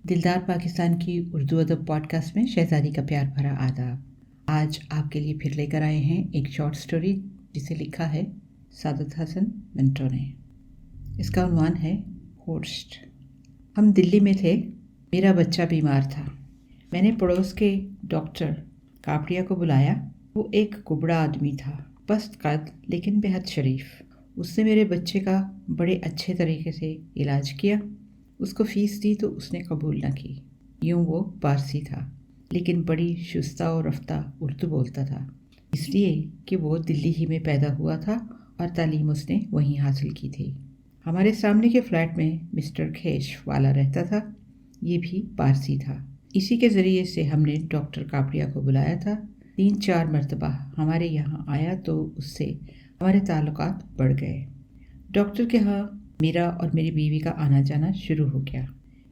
दिलदार पाकिस्तान की उर्दू अदब पॉडकास्ट में शहज़ादी का प्यार भरा आदाब। आज आपके लिए फिर लेकर आए हैं एक शॉर्ट स्टोरी जिसे लिखा है सादत हसन मिंटो ने। इसका उन्वान है होस्ट। हम दिल्ली में थे। मेरा बच्चा बीमार था। मैंने पड़ोस के डॉक्टर कापड़िया को बुलाया। वो एक कुबड़ा आदमी था, पस्त कद लेकिन बेहद शरीफ। उसने मेरे बच्चे का बड़े अच्छे तरीके से इलाज किया। उसको फ़ीस दी तो उसने कबूल न की। यूँ वो पारसी था, लेकिन बड़ी शुस्ता और रफ्ता उर्दू बोलता था, इसलिए कि वो दिल्ली ही में पैदा हुआ था और तालीम उसने वहीं हासिल की थी। हमारे सामने के फ्लैट में मिस्टर खेश वाला रहता था। ये भी पारसी था। इसी के ज़रिए से हमने डॉक्टर कापड़िया को बुलाया था। 3-4 मरतबा हमारे यहाँ आया तो उससे हमारे ताल्लुकात बढ़ गए। डॉक्टर के यहाँ मेरा और मेरी बीवी का आना जाना शुरू हो गया।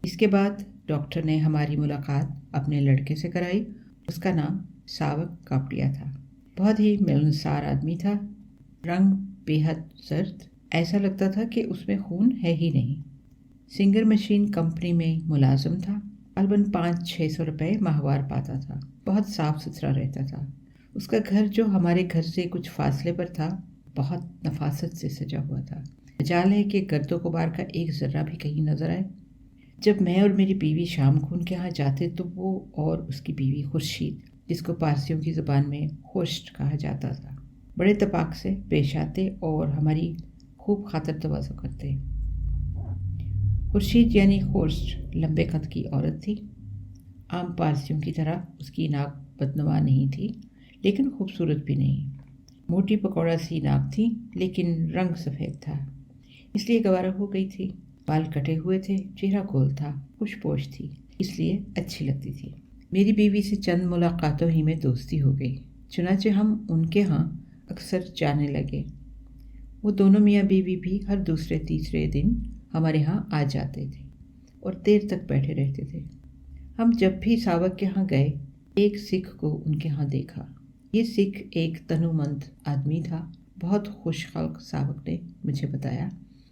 इसके बाद डॉक्टर ने हमारी मुलाकात अपने लड़के से कराई। उसका नाम सावक कापड़िया था। बहुत ही मिलनसार आदमी था। रंग बेहद सर्द, ऐसा लगता था कि उसमें खून है ही नहीं। सिंगर मशीन कंपनी में मुलाजिम था। अलबन 500-600 रुपये माहवार पाता था। बहुत साफ सुथरा रहता था। उसका घर जो हमारे घर से कुछ फासले पर था, बहुत नफासत से सजा हुआ था। मजाल है कि गर्दो गुबार का एक ज़र्रा भी कहीं नजर आए। जब मैं और मेरी बीवी शाम को उनके यहाँ जाते तो वो और उसकी बीवी खुर्शीद, जिसको पारसियों की ज़ुबान में होस्ट कहा जाता था, बड़े तपाक से पेश आते और हमारी खूब खातर तवाज़ो करते। खुर्शीद यानी होस्ट लंबे कद की औरत थी। आम पारसियों की तरह उसकी नाक बदनुमा नहीं थी, लेकिन खूबसूरत भी नहीं। मोटी पकौड़ा सी नाक थी, लेकिन रंग सफ़ेद था, इसलिए गवारा हो गई थी। बाल कटे हुए थे, चेहरा गोल था, खुशपोश थी, इसलिए अच्छी लगती थी। मेरी बीवी से चंद मुलाकातों ही में दोस्ती हो गई। चुनाचे हम उनके यहाँ अक्सर जाने लगे। वो दोनों मियाँ बीवी भी हर दूसरे तीसरे दिन हमारे यहाँ आ जाते थे और देर तक बैठे रहते थे। हम जब भी सावक के यहाँ गए, एक सिख को उनके यहाँ देखा। ये सिख एक तनुमंद आदमी था। बहुत खुशखल्क सावक ने मुझे बताया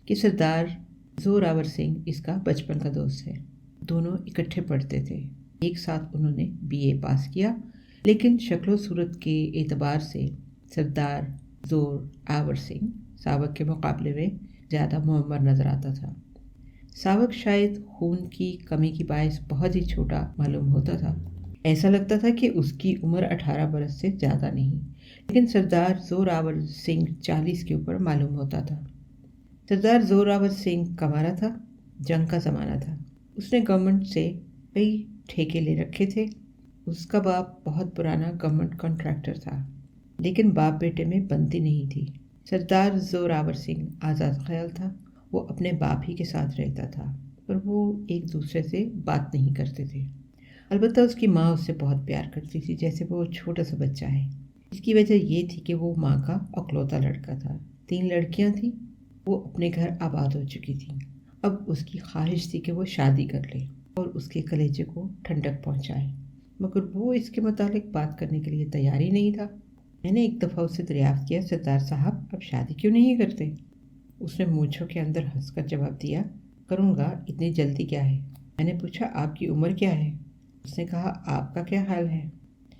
कि सरदार जोरावर सिंह इसका बचपन का दोस्त है। दोनों इकट्ठे पढ़ते थे। एक साथ उन्होंने बीए पास किया, लेकिन शक्लो सूरत के एतबार से सरदार जोरावर सिंह सावक के मुकाबले में ज़्यादा मुअम्मर नज़र आता था। सावक शायद खून की कमी की बायस बहुत ही छोटा मालूम होता था। ऐसा लगता था कि उसकी उम्र 18 बरस से ज़्यादा नहीं, लेकिन सरदार जोरावर सिंह 40 के ऊपर मालूम होता था। सरदार जोरावर सिंह कमारा था। जंग का ज़माना था। उसने गवर्नमेंट से कई ठेके ले रखे थे। उसका बाप बहुत पुराना गवर्नमेंट कॉन्ट्रैक्टर था, लेकिन बाप बेटे में बनती नहीं थी। सरदार जोरावर सिंह आज़ाद ख्याल था। वो अपने बाप ही के साथ रहता था, पर वो एक दूसरे से बात नहीं करते थे। अलबत्ता उसकी माँ उससे बहुत प्यार करती थी, जैसे वो छोटा सा बच्चा है। इसकी वजह ये थी कि वो माँ का अकलौता लड़का था। 3 लड़कियाँ थीं। वो अपने घर आबाद हो चुकी थी। अब उसकी ख्वाहिश थी कि वो शादी कर ले और उसके कलेजे को ठंडक पहुंचाए, मगर वो इसके मुतालिक बात करने के लिए तैयार ही नहीं था। मैंने एक दफ़ा उससे दरियाफ्त किया, सरदार साहब अब शादी क्यों नहीं करते? उसने मूंछों के अंदर हंसकर जवाब दिया, करूँगा, इतनी जल्दी क्या है? मैंने पूछा, आपकी उम्र क्या है? उसने कहा, आपका क्या ख्याल है?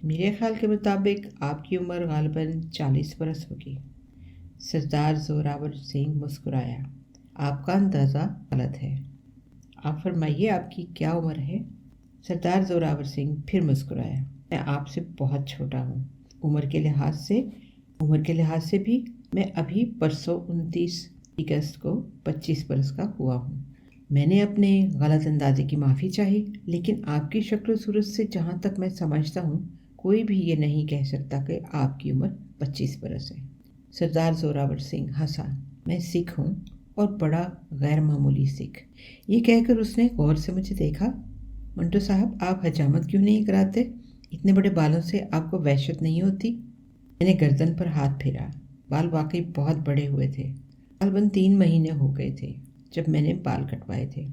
मेरे ख्याल के मुताबिक आपकी उम्र गालिबन 40 बरस होगी। सरदार जोरावर सिंह मुस्कुराया, आपका अंदाज़ा गलत है। आप फरमाइए, आपकी क्या उम्र है? सरदार जोरावर सिंह फिर मुस्कुराया, मैं आपसे बहुत छोटा हूँ। उम्र के लिहाज से भी मैं अभी परसों 29 अगस्त को 25 बरस का हुआ हूँ। मैंने अपने गलत अंदाजे की माफ़ी चाही, लेकिन आपकी शक्ल सूरत से जहाँ तक मैं समझता हूँ, कोई भी ये नहीं कह सकता कि आपकी उम्र 25 बरस है। सरदार जोरावर सिंह हंसा, मैं सिख हूँ और बड़ा गैर मामूली सिख। ये कहकर उसने गौर से मुझे देखा। मंटो साहब, आप हजामत क्यों नहीं कराते? इतने बड़े बालों से आपको वहशत नहीं होती? मैंने गर्दन पर हाथ फेरा। बाल वाकई बहुत बड़े हुए थे। अलबन 3 महीने हो गए थे जब मैंने बाल कटवाए थे।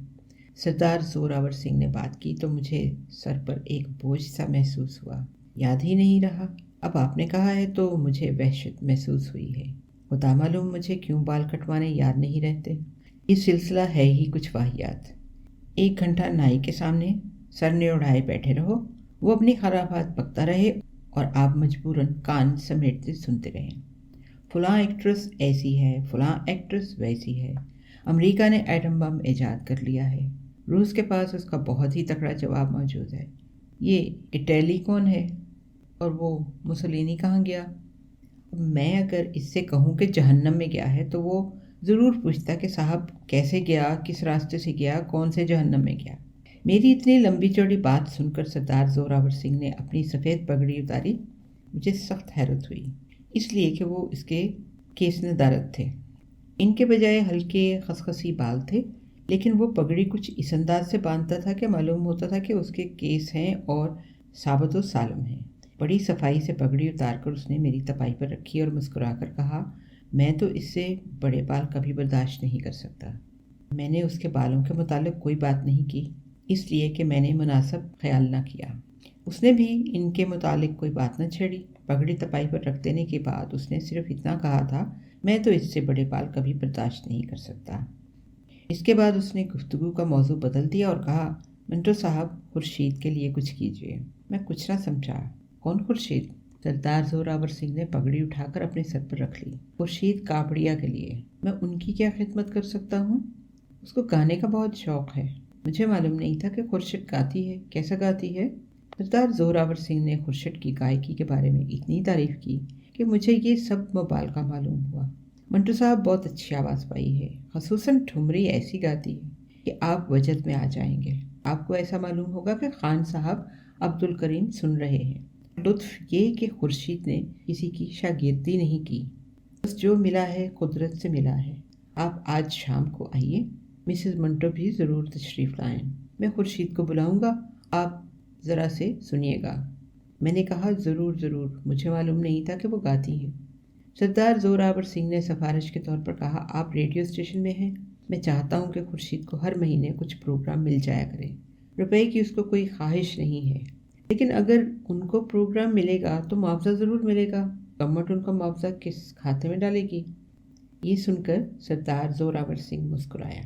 सरदार जोरावर सिंह ने बात की तो मुझे सर पर एक बोझ सा महसूस हुआ। याद ही नहीं रहा। अब आपने कहा है तो मुझे वहशत महसूस हुई है। खुदा मालूम मुझे क्यों बाल कटवाने याद नहीं रहते। ये सिलसिला है ही कुछ वाहियात। 1 घंटा नाई के सामने सरने उड़ाए बैठे रहो, वो अपनी खराबात बकता रहे और आप मजबूरन कान समेटते सुनते रहें। फलां एक्ट्रेस ऐसी है, फलां एक्ट्रेस वैसी है, अमेरिका ने एटम बम ईजाद कर लिया है, रूस के पास उसका बहुत ही तगड़ा जवाब मौजूद है, ये इटली कौन है और वो मुसोलिनी कहाँ गया। मैं अगर इससे कहूँ कि जहन्नम में गया है तो वो ज़रूर पूछता कि साहब कैसे गया, किस रास्ते से गया, कौन से जहन्नम में गया। मेरी इतनी लंबी चौड़ी बात सुनकर सरदार जोरावर सिंह ने अपनी सफ़ेद पगड़ी उतारी। मुझे सख्त हैरत हुई, इसलिए कि वो इसके केस नदारत थे। इनके बजाय हल्के खसखसी बाल थे, लेकिन वो पगड़ी कुछ इस अंदाज से बांधता था कि मालूम होता था कि उसके केस हैं और साबत व सालम हैं। बड़ी सफाई से पगड़ी उतार कर उसने मेरी तपाई पर रखी और मुस्कुराकर कहा, मैं तो इससे बड़े बाल कभी बर्दाश्त नहीं कर सकता। मैंने उसके बालों के मुतालिक कोई बात नहीं की, इसलिए कि मैंने मुनासिब ख्याल ना किया। उसने भी इनके मुतालिक कोई बात न छेड़ी। पगड़ी तपाई पर रख देने के बाद उसने सिर्फ इतना कहा था, मैं तो इससे बड़े बाल कभी बर्दाश्त नहीं कर सकता। इसके बाद उसने गुफ्तगू का मौजू बदल दिया और कहा, मंटो साहब, खुर्शीद के लिए कुछ कीजिए। मैं कुछ ना समझा। कौन खुर्शीद? सरदार जोरावर सिंह ने पगड़ी उठाकर अपने सर पर रख ली। खुर्शीद कापड़िया के लिए। मैं उनकी क्या खिदमत कर सकता हूँ? उसको गाने का बहुत शौक़ है। मुझे मालूम नहीं था कि खुर्शीद गाती है। कैसा गाती है? सरदार जोरावर सिंह ने खुर्शीद की गायकी के बारे में इतनी तारीफ़ की कि मुझे ये सब मोबाल का मालूम हुआ। मंटू साहब बहुत अच्छी आवाज़ पाई है, ख़ुसूसन ठुमरी ऐसी गाती है कि आप वजद में आ जाएंगे। आपको ऐसा मालूम होगा कि खान साहब अब्दुल करीम सुन रहे हैं। लुत्फ़ ये कि खुर्शीद ने किसी की शागिर्दी नहीं की, बस जो मिला है कुदरत से मिला है। आप आज शाम को आइए, मिसेस मंटो भी ज़रूर तशरीफ़ लाएं। मैं खुर्शीद को बुलाऊंगा, आप ज़रा से सुनिएगा। मैंने कहा, ज़रूर ज़रूर, मुझे मालूम नहीं था कि वो गाती हैं। सरदार जोरावर सिंह ने सिफारिश के तौर पर कहा, आप रेडियो स्टेशन में हैं, मैं चाहता हूँ कि खुर्शीद को हर महीने कुछ प्रोग्राम मिल जाया करे। रुपए की उसको कोई ख्वाहिश नहीं है, लेकिन अगर उनको प्रोग्राम मिलेगा तो मुआवजा ज़रूर मिलेगा। गवर्नमेंट उनका मुआवजा किस खाते में डालेगी? ये सुनकर सरदार जोरावर सिंह मुस्कुराया।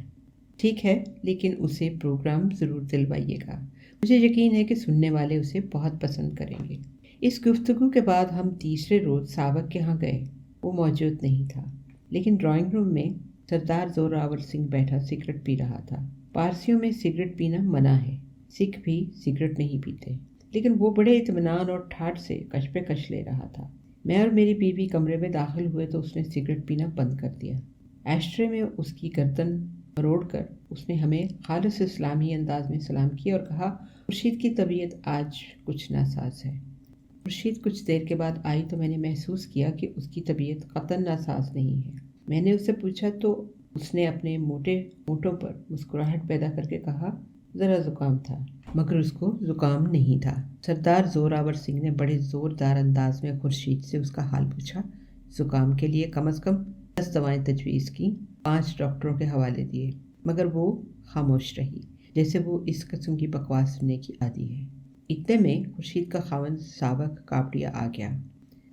ठीक है, लेकिन उसे प्रोग्राम ज़रूर दिलवाइएगा। मुझे यकीन है कि सुनने वाले उसे बहुत पसंद करेंगे। इस गुफ्तगू के बाद हम तीसरे रोज़ सावक के यहाँ गए। वो मौजूद नहीं था, लेकिन ड्राइंग रूम में सरदार जोरावर सिंह बैठा सिगरेट पी रहा था। पारसियों में सिगरेट पीना मना है, सिख भी सिगरेट नहीं पीते, लेकिन वो बड़े इत्मीनान और ठाठ से कश पे कश ले रहा था। मैं और मेरी बीवी कमरे में दाखिल हुए तो उसने सिगरेट पीना बंद कर दिया। एस्ट्रे में उसकी गर्दन मरोड़ कर उसने हमें खालिस इस्लामी अंदाज में सलाम किया और कहा, खुर्शीद की तबीयत आज कुछ नासाज है। खुर्शीद कुछ देर के बाद आई तो मैंने महसूस किया कि उसकी तबीयत कतई नासाज नहीं है। मैंने उससे पूछा तो उसने अपने मोटे होठों पर मुस्कुराहट पैदा करके कहा, ज़रा ज़ुकाम था। मगर उसको ज़ुकाम नहीं था। सरदार जोरावर सिंह ने बड़े ज़ोरदार अंदाज में खुर्शीद से उसका हाल पूछा। ज़ुकाम के लिए कम से कम 10 दवाएं तजवीज़ की, 5 डॉक्टरों के हवाले दिए, मगर वो खामोश रही, जैसे वो इस किस्म की बकवास सुनने की आदी है। इतने में खुर्शीद का खावंद सावक कापड़िया आ गया।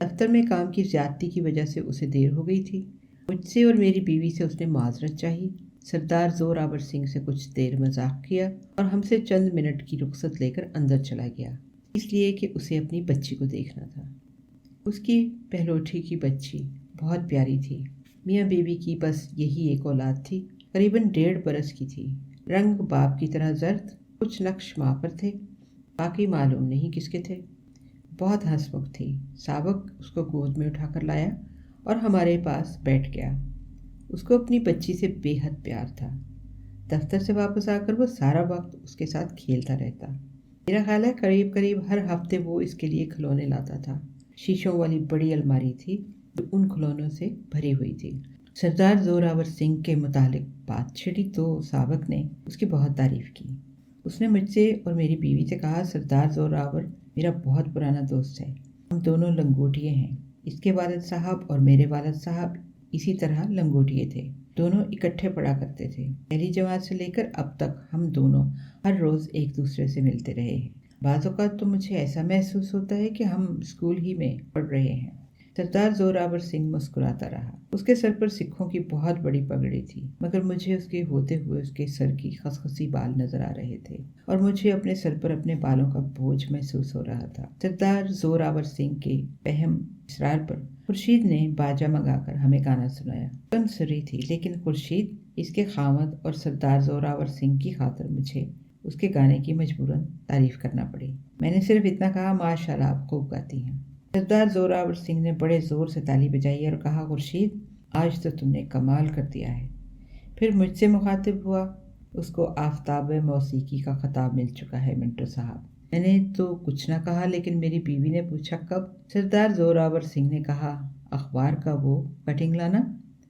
दफ्तर में काम की ज़्यादती की वजह से उसे देर हो गई थी। मुझसे और मेरी बीवी से उसने माजरत चाही। सरदार जोरावर सिंह से कुछ देर मजाक किया और हमसे चंद मिनट की रुख्सत लेकर अंदर चला गया, इसलिए कि उसे अपनी बच्ची को देखना था। उसकी पहलोठी की बच्ची बहुत प्यारी थी। मियाँ बीवी की बस यही एक औलाद थी। करीबन 1.5 बरस की थी। रंग बाप की तरह जर्द, कुछ नक्श माँ पर थे, बाकी मालूम नहीं किसके थे। बहुत हंसमुख थी। सावक उसको गोद में उठाकर लाया और हमारे पास बैठ गया। उसको अपनी बच्ची से बेहद प्यार था। दफ्तर से वापस आकर वो सारा वक्त उसके साथ खेलता रहता। मेरा ख्याल है करीब करीब हर हफ्ते वो इसके लिए खिलौने लाता था। शीशों वाली बड़ी अलमारी थी जो उन खिलौनों से भरी हुई थी। सरदार जोरावर सिंह के मुतालिक बात छिड़ी तो सावक ने उसकी बहुत तारीफ़ की। उसने मुझसे और मेरी बीवी से कहा, सरदार जोरावर मेरा बहुत पुराना दोस्त है, हम दोनों लंगोटिए हैं। इसके वालिद साहब और मेरे वालिद साहब इसी तरह लंगोटिए थे, दोनों इकट्ठे पढ़ा करते थे। पहली जमात से लेकर अब तक हम दोनों हर रोज़ एक दूसरे से मिलते रहे हैं। बाज़ औक़ात तो मुझे ऐसा महसूस होता है कि हम स्कूल ही में पढ़ रहे हैं। سردار زوراور سنگھ مسکراتا رہا۔ اس کے سر پر سکھوں کی بہت بڑی پگڑی تھی، مگر مجھے اس کے ہوتے ہوئے اس کے سر کی خسخسی بال نظر آ رہے تھے اور مجھے اپنے سر پر اپنے بالوں کا بوجھ محسوس ہو رہا تھا۔ سردار زوراور سنگھ کے بہم اصرار پر خورشید نے باجا منگا کر ہمیں گانا سنایا۔ کم سری تھی، لیکن خورشید اس کے خاوند اور سردار زوراور سنگھ کی خاطر مجھے اس کے گانے کی مجبوراً تعریف کرنا پڑی۔ میں نے صرف اتنا کہا، ماشاءاللہ آپ خوب گاتی ہیں۔ سردار زوراور سنگھ نے بڑے زور سے تالی بجائی اور کہا، خورشید آج تو تم نے کمال کر دیا ہے۔ پھر مجھ سے مخاطب ہوا، اس کو آفتاب موسیقی کا خطاب مل چکا ہے منٹو صاحب۔ میں نے تو کچھ نہ کہا، لیکن میری بیوی نے پوچھا، کب؟ سردار زوراور سنگھ نے کہا، اخبار کا وہ کٹنگ لانا۔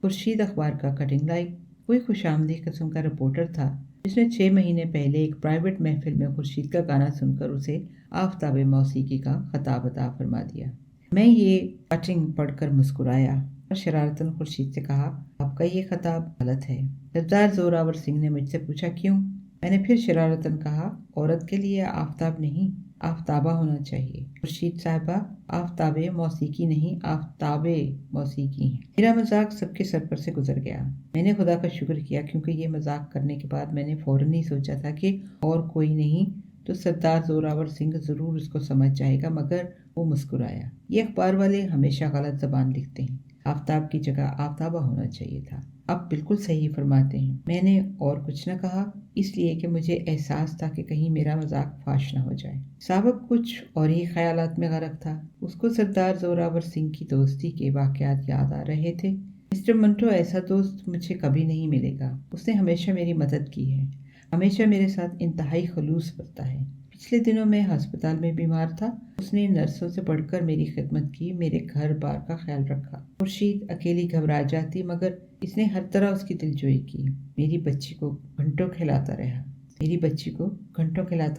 خورشید اخبار کا کٹنگ لائی۔ کوئی خوش آمدید قسم کا رپورٹر تھا جس نے 6 مہینے پہلے ایک پرائیویٹ محفل میں خورشید کا گانا سن کر اسے آفتاب موسیقی کا خطاب عطا فرما دیا۔ میں یہ کٹنگ پڑھ کر مسکرایا اور شرارتاً خورشید سے کہا، آپ کا یہ خطاب غلط ہے۔ سردار زوراور سنگھ نے مجھ سے پوچھا، کیوں؟ میں نے پھر شرارتاً کہا، عورت کے لیے آفتاب نہیں، آفتابہ ہونا چاہیے۔ خورشید صاحبہ، آفتاب موسیقی نہیں، آفتاب موسیقی ہیں۔ میرا مذاق سب کے سر پر سے گزر گیا۔ میں نے خدا کا شکر کیا، کیونکہ یہ مذاق کرنے کے بعد میں نے فوراً ہی سوچا تھا کہ اور کوئی نہیں تو سردار زوراور سنگھ ضرور اس کو سمجھ جائے گا، مگر وہ مسکرایا۔ یہ اخبار والے ہمیشہ غلط زبان لکھتے ہیں، آفتاب کی جگہ آفتابہ ہونا چاہیے تھا۔ آپ بالکل صحیح فرماتے ہیں۔ میں نے اور کچھ نہ کہا، اس لیے کہ مجھے احساس تھا کہ کہیں میرا مذاق فاش نہ ہو جائے۔ سابق کچھ اور ہی خیالات میں غرق تھا۔ اس کو سردار زوراور سنگھ کی دوستی کے واقعات یاد آ رہے تھے۔ مسٹر منٹو ایسا دوست مجھے کبھی نہیں ملے گا۔ اس نے ہمیشہ میری مدد کی ہے، ہمیشہ میرے ساتھ انتہائی خلوص برتا ہے۔ پچھلے دنوں میں ہسپتال میں بیمار تھا، اس نے نرسوں سے بڑھ کر میری خدمت کی، میرے گھر بار کا خیال رکھا۔ خورشید اکیلی گھبرا جاتی، مگر اس نے ہر طرح اس کی دلجوئی کی۔ میری بچی کو گھنٹوں کھلاتا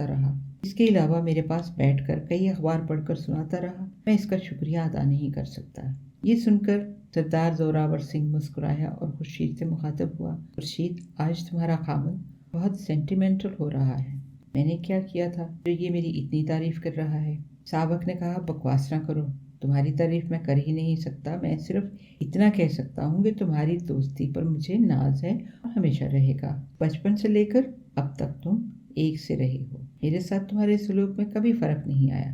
رہا۔ اس کے علاوہ میرے پاس بیٹھ کر کئی اخبار پڑھ کر سناتا رہا۔ میں اس کا شکریہ ادا نہیں کر سکتا۔ یہ سن کر سردار زوراور سنگھ مسکرایا اور خورشید سے مخاطب ہوا، خورشید آج تمہارا خاوند بہت سینٹیمنٹل ہو رہا ہے۔ میں نے کیا کیا تھا جو یہ میری اتنی تعریف کر رہا ہے؟ سابق نے کہا، بکواس نہ کرو، تمہاری تعریف میں کر ہی نہیں سکتا۔ میں صرف اتنا کہہ سکتا ہوں کہ تمہاری دوستی پر مجھے ناز ہے اور ہمیشہ رہے گا۔ بچپن سے لے کر اب تک تم ایک سے رہے ہو، میرے ساتھ تمہارے سلوک میں کبھی فرق نہیں آیا۔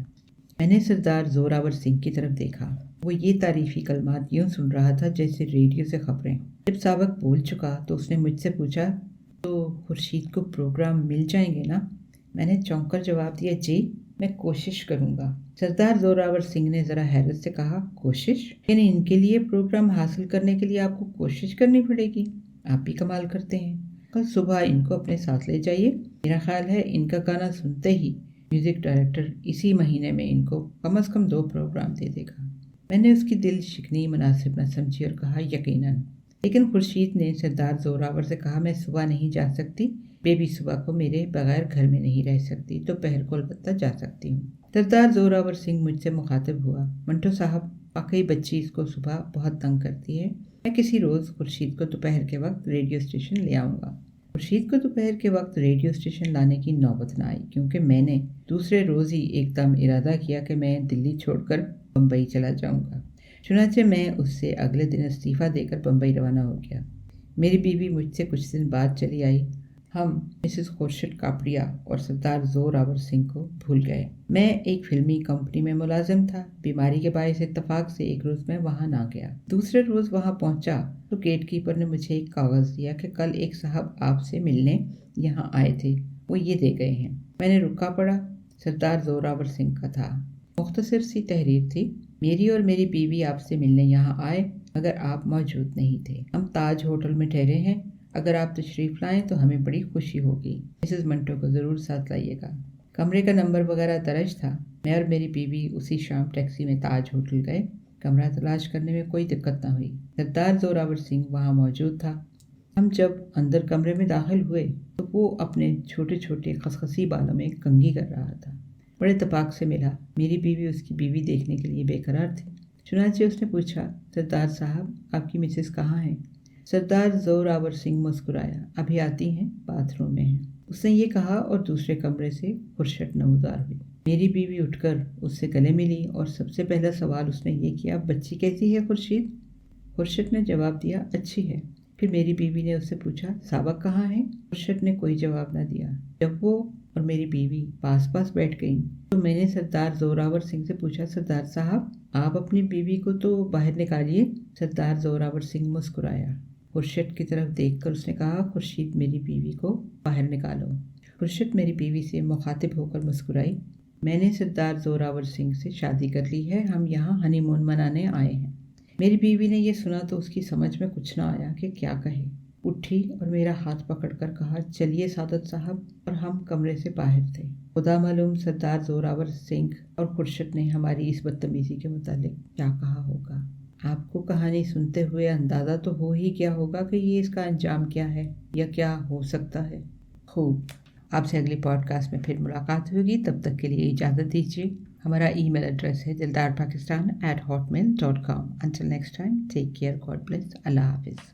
میں نے سردار زوراور سنگھ کی طرف دیکھا۔ وہ یہ تعریفی کلمات یوں سن رہا تھا جیسے ریڈیو سے خبریں۔ جب سابق بول چکا تو اس نے مجھ سے پوچھا، تو خورشید کو پروگرام مل جائیں گے نا؟ میں نے چونک کر جواب دیا، جی میں کوشش کروں گا۔ سردار زوراور سنگھ نے ذرا حیرت سے کہا، کوشش؟ یعنی ان کے لیے پروگرام حاصل کرنے کے لیے آپ کو کوشش کرنی پڑے گی؟ آپ بھی کمال کرتے ہیں۔ کل صبح ان کو اپنے ساتھ لے جائیے۔ میرا خیال ہے ان کا گانا سنتے ہی میوزک ڈائریکٹر اسی مہینے میں ان کو کم از کم 2 پروگرام دے دے گا۔ میں نے اس کی دل شکنی مناسب نہ سمجھی اور کہا، یقیناً۔ لیکن خورشید نے سردار زوراور سے کہا، میں صبح نہیں جا سکتی، بیبی صبح کو میرے بغیر گھر میں نہیں رہ سکتی، دوپہر کو البتہ جا سکتی ہوں۔ سردار زوراور سنگھ مجھ سے مخاطب ہوا، منٹو صاحب واقعی بچی اس کو صبح بہت تنگ کرتی ہے، میں کسی روز خورشید کو دوپہر کے وقت ریڈیو اسٹیشن لے آؤں گا۔ خورشید کو دوپہر کے وقت ریڈیو اسٹیشن لانے کی نوبت نہ آئی، کیونکہ میں نے دوسرے روز ہی ایک دم ارادہ کیا کہ میں دلی چھوڑ کر بمبئی چلا جاؤں گا۔ چنانچہ میں اس سے اگلے دن استعفیٰ دے کر بمبئی روانہ ہو گیا۔ میری بیوی مجھ سے کچھ دن بعد چلی آئی۔ ہم مسز خورشید کاپڑیا اور سردار زوراور سنگھ کو بھول گئے۔ میں ایک فلمی کمپنی میں ملازم تھا۔ بیماری کے باعث اتفاق سے ایک روز میں وہاں نہ گیا۔ دوسرے روز وہاں پہنچا تو گیٹ کیپر نے مجھے ایک کاغذ دیا کہ کل ایک صاحب آپ سے ملنے یہاں آئے تھے، وہ یہ دے گئے ہیں۔ میں نے رکا پڑا، سردار زوراور سنگھ کا تھا۔ مختصر سی تحریر تھی، میری اور میری بیوی آپ سے ملنے یہاں آئے مگر آپ موجود نہیں تھے۔ ہم تاج ہوٹل میں ٹھہرے ہیں، اگر آپ تشریف لائیں تو ہمیں بڑی خوشی ہوگی۔ مسز منٹو کو ضرور ساتھ لائیے گا۔ کمرے کا نمبر وغیرہ درج تھا۔ میں اور میری بیوی اسی شام ٹیکسی میں تاج ہوٹل گئے۔ کمرہ تلاش کرنے میں کوئی دقت نہ ہوئی، سردار زوراور سنگھ وہاں موجود تھا۔ ہم جب اندر کمرے میں داخل ہوئے تو وہ اپنے چھوٹے چھوٹے خسخسی بالوں میں کنگھی کر رہا تھا۔ بڑے اتفاق سے ملا۔ میری بیوی اس کی بیوی دیکھنے کے لیے بے قرار تھی۔ چنانچہ اس نے پوچھا، سردار صاحب آپ کی مسز کہاں ہیں؟ سردار زوراور سنگھ مسکرایا، ابھی آتی ہیں، باتھ روم میں ہیں۔ उसने ये कहा और दूसरे कमरे से खुर्शट नमूदार हुई। मेरी बीवी उठकर उससे गले मिली और सबसे पहला सवाल उसने ये किया, बच्ची कैसी है खुर्शीद? खुर्शट ने जवाब दिया, अच्छी है। फिर मेरी बीवी ने उससे पूछा, साबक कहाँ है? खुर्शट ने कोई जवाब न दिया। जब वो और मेरी बीवी पास पास बैठ गईं तो मैंने सरदार जोरावर सिंह से पूछा, सरदार साहब आप अपनी बीवी को तो बाहर निकालिए। सरदार जोरावर सिंह मुस्कुराया। खुर्शट की तरफ देखकर उसने कहा, खुर्शीद मेरी बीवी को बाहर निकालो। खुर्शट मेरी बीवी से मुखातिब होकर मुस्कुराई, मैंने सरदार जोरावर सिंह से शादी कर ली है, हम यहाँ हनीमून मनाने आए हैं। मेरी बीवी ने यह सुना तो उसकी समझ में कुछ ना आया कि क्या कहे। उठी और मेरा हाथ पकड़कर कहा, चलिए सादत साहब, और हम कमरे से बाहर थे। खुदा मालूम सरदार जोरावर सिंह और खुर्शट ने हमारी इस बदतमीजी के मुतालिक क्या कहा होगा। आपको कहानी सुनते हुए अंदाज़ा तो हो ही गया होगा कि ये इसका अंजाम क्या है या क्या हो सकता है। खूब, आपसे अगली पॉडकास्ट में फिर मुलाकात होगी। तब तक के लिए इजाज़त दीजिए। हमारा ईमेल एड्रेस है dildarpakistan@hotmail.com। Until next time, take care, God bless, Allah Hafiz।